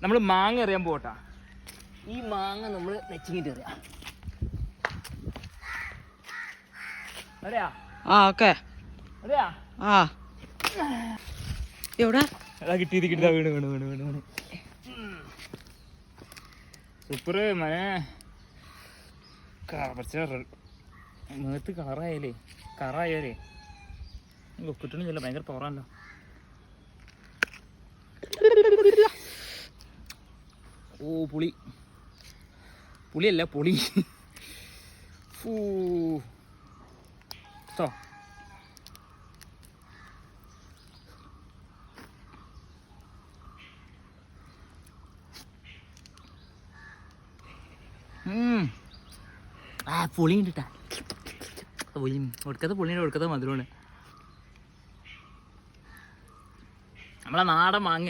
നമ്മൾ മാങ്ങ എറിയാൻ പോട്ടാ. ഈ മാങ്ങ നമ്മൾ നെച്ചിങ്ങിട്ട് എറിയാം. അറിയാ? ആ ഓക്കെ. അറിയാ? ആ എവിടെ കിട്ടിയത് കിട്ടിയതാ. വീണ് വീണ് വീണ് വീണ് വീണ്. സൂപ്പർ മനെ. പക്ഷേ മേത്ത് കറായാലേ കറായാലേ കിട്ടണില്ല. ഭയങ്കര പവറാണല്ലോ. ഓ പുളി. പുളിയല്ല പുളി. ോ ആ പുളി ഉണ്ടിട്ടാ. ഒടുക്കത്തെ പുളിയുണ്ട്, ഒടുക്കത്തെ മധുരമാണ്. നമ്മളെ നാടൻ മാങ്ങ.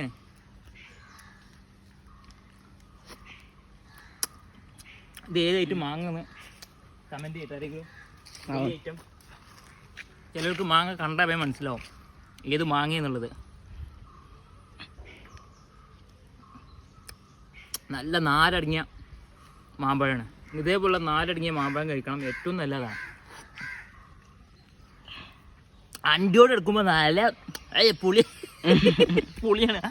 ഇത് ഏതായിട്ട് മാങ്ങന്ന് കമൻറ്റ് ചെയ്തിട്ടായിരിക്കും. ഐറ്റം ചിലർക്ക് മാങ്ങ കണ്ടാൽ മനസ്സിലാവും ഏത് മാങ്ങ എന്നുള്ളത്. നല്ല നാരടങ്ങിയ മാമ്പഴമാണ്. ഇതേപോലുള്ള നാരടങ്ങിയ മാമ്പഴം കഴിക്കണം, ഏറ്റവും നല്ലതാണ്. അണ്ടിയോട് എടുക്കുമ്പോൾ നല്ല പുളി പുളിയാണ്.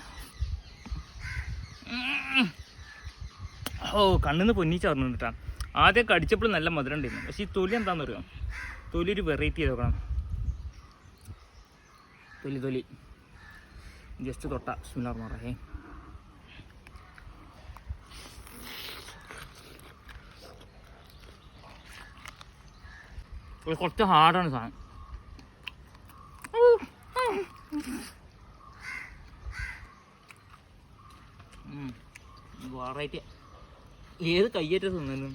ഓ കണ്ണിന്ന് പൊന്നിച്ച് പറഞ്ഞിട്ടാ. ആദ്യം കടിച്ചപ്പോൾ നല്ല മധുരം ഉണ്ടായിരുന്നു. പക്ഷേ ഈ തൊലി എന്താണെന്ന് അറിയാം. തൊലി ഒരു വെറൈറ്റി ചെയ്ത് നോക്കണം. തൊലി ജസ്റ്റ് തൊട്ട ബിസ്മില്ലാഹിർ റഹ്മാനിർ റഹീം. കുറച്ച് ഹാർഡാണ് സാധനം. വെറൈറ്റി. ഏത് കയ്യേറ്റ തിന്നാലും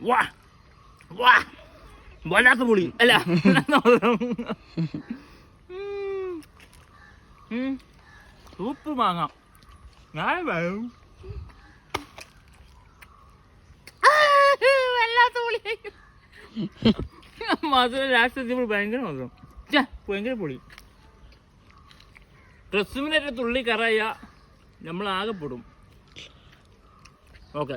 വാ വാ വല്ലാത്ത പുളി അല്ല. സൂപ്പ് വാങ്ങാം. ഞാൻ വല്ലാത്ത പുളി മധുരം. ലാസ്റ്റ് ഭയങ്കര മധുരം. ഭയങ്കര പുളി. ഡ്രസ്സിമിനൊരു തുള്ളി കറയ നമ്മൾ ആകെപ്പെടും. ഓക്കെ.